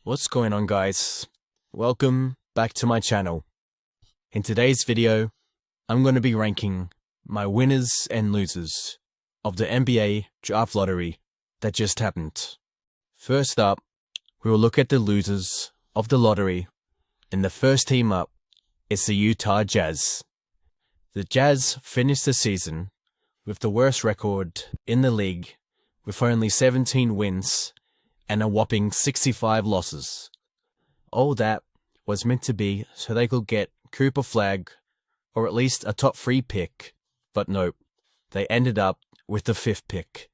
What's going on, guys? Welcome back to my channel. In today's video, I'm going to be ranking my winners and losers of the NBA draft lottery that just happened. First up, we will look at the losers of the lottery, and the first team up is the Utah Jazz. The Jazz finished the season with the worst record in the league, with only 17 wins and a whopping 65 losses. All that was meant to be so they could get Cooper Flagg, or at least a top 3 pick, but nope, they ended up with the 5th pick.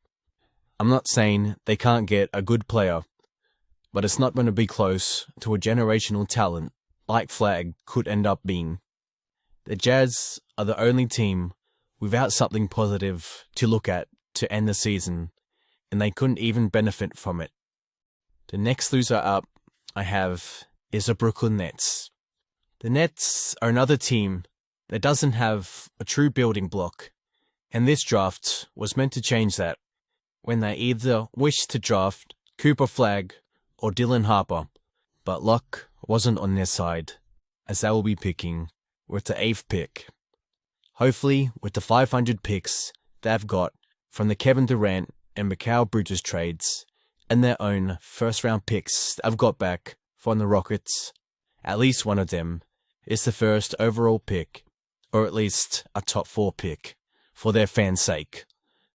I'm not saying they can't get a good player, but it's not going to be close to a generational talent like Flagg could end up being. The Jazz are the only team without something positive to look at to end the season, and they couldn't even benefit from it. The next loser up I have is the Brooklyn Nets. The Nets are another team that doesn't have a true building block, and this draft was meant to change that when they either wished to draft Cooper Flagg or Dylan Harper, but luck wasn't on their side, as they will be picking with the 8th pick. Hopefully, with the 500 picks they've got from the Kevin Durant and Mikal Bridges trades, and their own first-round picks they've got back from the Rockets, at least one of them is the first overall pick, or at least a top 4 pick, for their fans' sake,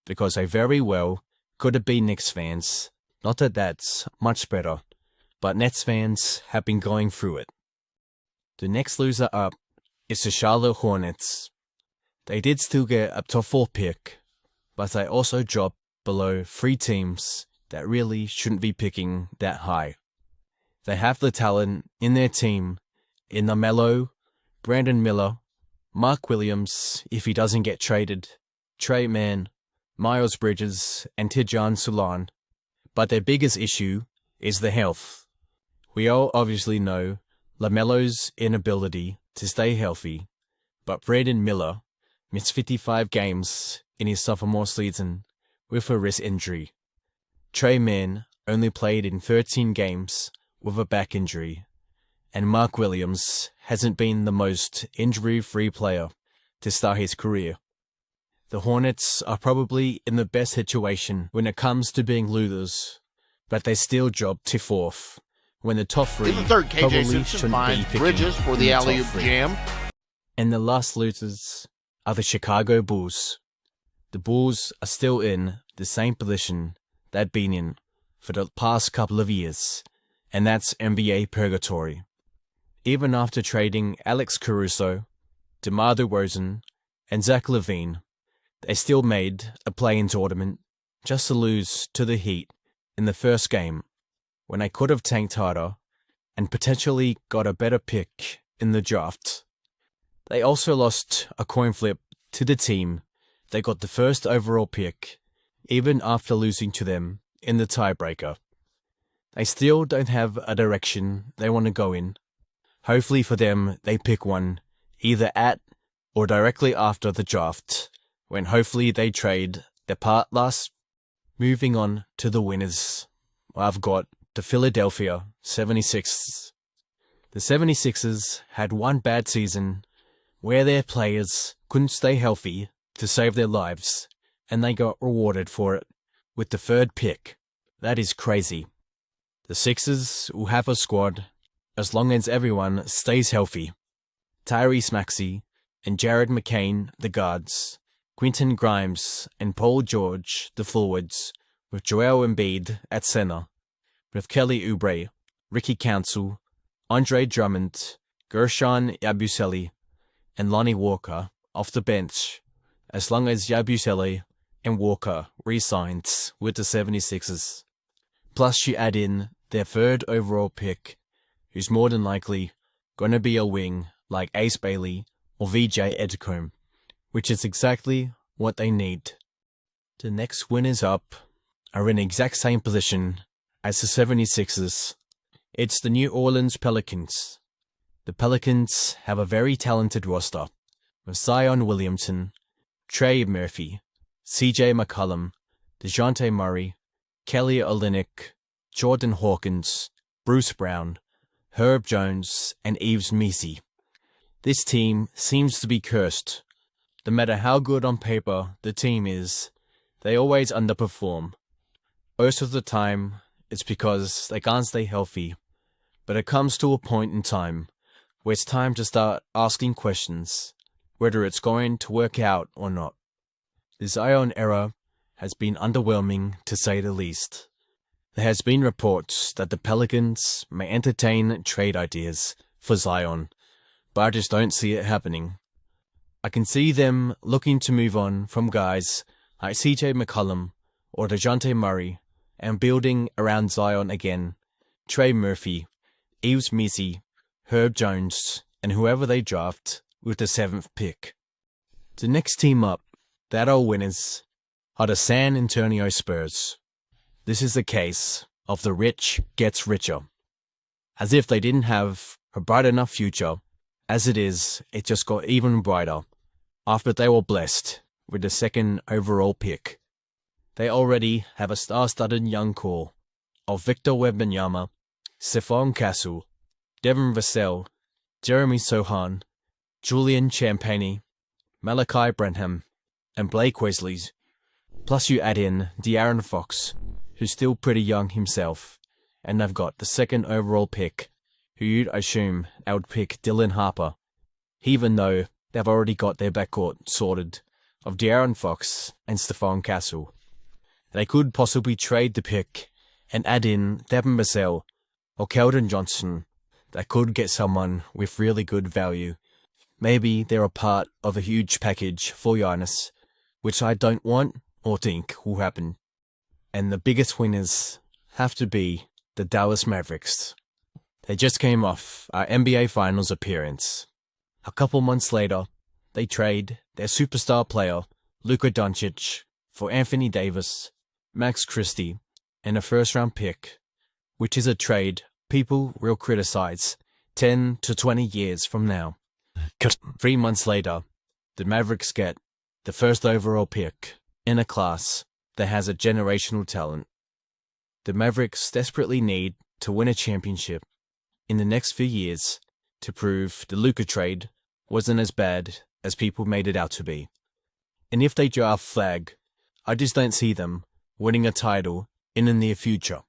because they very well could have been Knicks fans. Not that that's much better, but Nets fans have been going through it. The next loser up is the Charlotte Hornets. They did still get a top 4 pick, but they also dropped below 3 teams that really shouldn't be picking that high. They have the talent in their team in LaMelo, Brandon Miller, Mark Williams if he doesn't get traded, Trey Mann, Miles Bridges, and Tidjane Soulan, but their biggest issue is the health. We all obviously know LaMelo's inability to stay healthy, but Brandon Miller missed 55 games in his sophomore season with a wrist injury. Trey Mann only played in 13 games with a back injury, and Mark Williams hasn't been the most injury-free player to start his career. The Hornets are probably in the best situation when it comes to being losers, but they still dropped to 4th, when the top 3 In the third, KJ probably Simpson shouldn't be finds picking Bridges for in the top alley-oop 3. jam. And the last losers are the Chicago Bulls. The Bulls are still in the same position they've been in for the past couple of years, and that's NBA purgatory. Even after trading Alex Caruso, DeMar DeRozan, and Zach LaVine, they still made a play-in tournament just to lose to the Heat in the first game, when they could have tanked harder and potentially got a better pick in the draft. They also lost a coin flip to the team they got the first overall pick, even after losing to them in the tiebreaker. They still don't have a direction they want to go in. Hopefully for them, they pick one either at or directly after the draft, when hopefully they trade their part last. Moving on to the winners, I've got the Philadelphia 76ers. The 76ers had one bad season where their players couldn't stay healthy to save their lives, and they got rewarded for it with the 3rd pick. That is crazy. The Sixers will have a squad as long as everyone stays healthy. Tyrese Maxey and Jared McCain, the guards, Quentin Grimes and Paul George, the forwards, with Joel Embiid at center, with Kelly Oubre, Ricky Council, Andre Drummond, Gershon Yabusele, and Lonnie Walker off the bench, as long as Yabusele and Walker re-signs with the 76ers. Plus you add in their 3rd overall pick, who's more than likely going to be a wing like Ace Bailey or VJ Edgecombe, which is exactly what they need. The next winners up are in the exact same position as the 76ers. It's the New Orleans Pelicans. The Pelicans have a very talented roster, with Zion Williamson, Trey Murphy, CJ McCollum, DeJounte Murray, Kelly Olynyk, Jordan Hawkins, Bruce Brown, Herb Jones, and Yves Missi. This team seems to be cursed. No matter how good on paper the team is, they always underperform. Most of the time, it's because they can't stay healthy, but it comes to a point in time where it's time to start asking questions, whether it's going to work out or not. The Zion era has been underwhelming to say the least. There has been reports that the Pelicans may entertain trade ideas for Zion, but I just don't see it happening. I can see them looking to move on from guys like CJ McCollum or DeJounte Murray and building around Zion again, Trey Murphy, Yves Missi, Herb Jones, and whoever they draft with the 7th pick. The next team up that are winners are the San Antonio Spurs. This is the case of the rich gets richer. As if they didn't have a bright enough future, as it is, it just got even brighter after they were blessed with the 2nd overall pick. They already have a star-studded young core of Victor Wembanyama, Stephon Castle, Devin Vassell, Jeremy Sohan, Julian Champagnie, Malachi Branham, and Blake Wesley. Plus you add in De'Aaron Fox, who's still pretty young himself, and they've got the 2nd overall pick, who you'd assume they would pick Dylan Harper, even though they've already got their backcourt sorted of De'Aaron Fox and Stephon Castle. They could possibly trade the pick and add in Devin Vassell or Keldon Johnson. That could get someone with really good value. Maybe they're a part of a huge package for Giannis, which I don't want or think will happen. And the biggest winners have to be the Dallas Mavericks. They just came off our NBA Finals appearance. A couple months later, they trade their superstar player, Luka Doncic, for Anthony Davis, Max Christie, and a 1st-round pick, which is a trade people will criticize 10 to 20 years from now. 3 months later, the Mavericks get the 1st overall pick in a class that has a generational talent. The Mavericks desperately need to win a championship in the next few years to prove the Luka trade wasn't as bad as people made it out to be. And if they draft Flag, I just don't see them winning a title in the near future.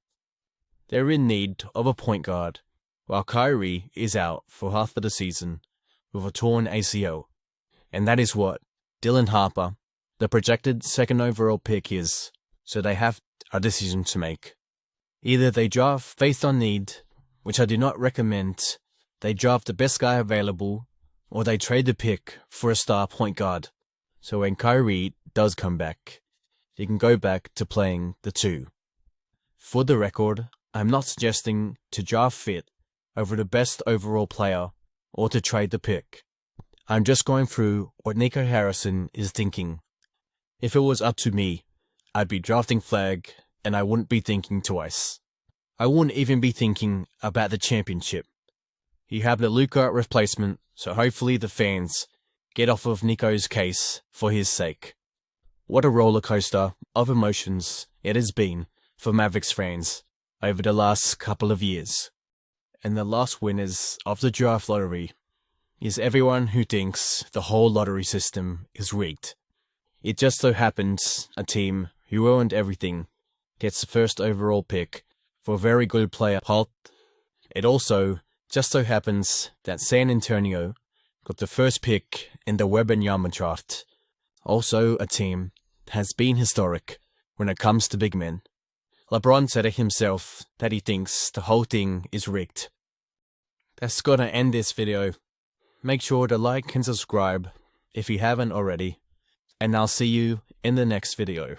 They're in need of a point guard, while Kyrie is out for half of the season with a torn ACL. And that is what Dylan Harper, the projected 2nd overall pick, is, so they have a decision to make. Either they draft based on need, which I do not recommend, they draft the best guy available, or they trade the pick for a star point guard, so when Kyrie does come back, he can go back to playing the 2. For the record, I'm not suggesting to draft fit over the best overall player or to trade the pick. I'm just going through what Nico Harrison is thinking. If it was up to me, I'd be drafting Flag and I wouldn't be thinking twice. I wouldn't even be thinking about the championship. You have the Luka replacement, so hopefully the fans get off of Nico's case for his sake. What a roller coaster of emotions it has been for Mavericks fans over the last couple of years. And the last winners of the draft lottery is everyone who thinks the whole lottery system is rigged. It just so happens a team who earned everything gets the 1st overall pick for a very good player. It also just so happens that San Antonio got the 1st pick in the Wembanyama draft. Also a team that has been historic when it comes to big men. LeBron said it himself that he thinks the whole thing is rigged. That's gonna end this video. Make sure to like and subscribe if you haven't already, and I'll see you in the next video.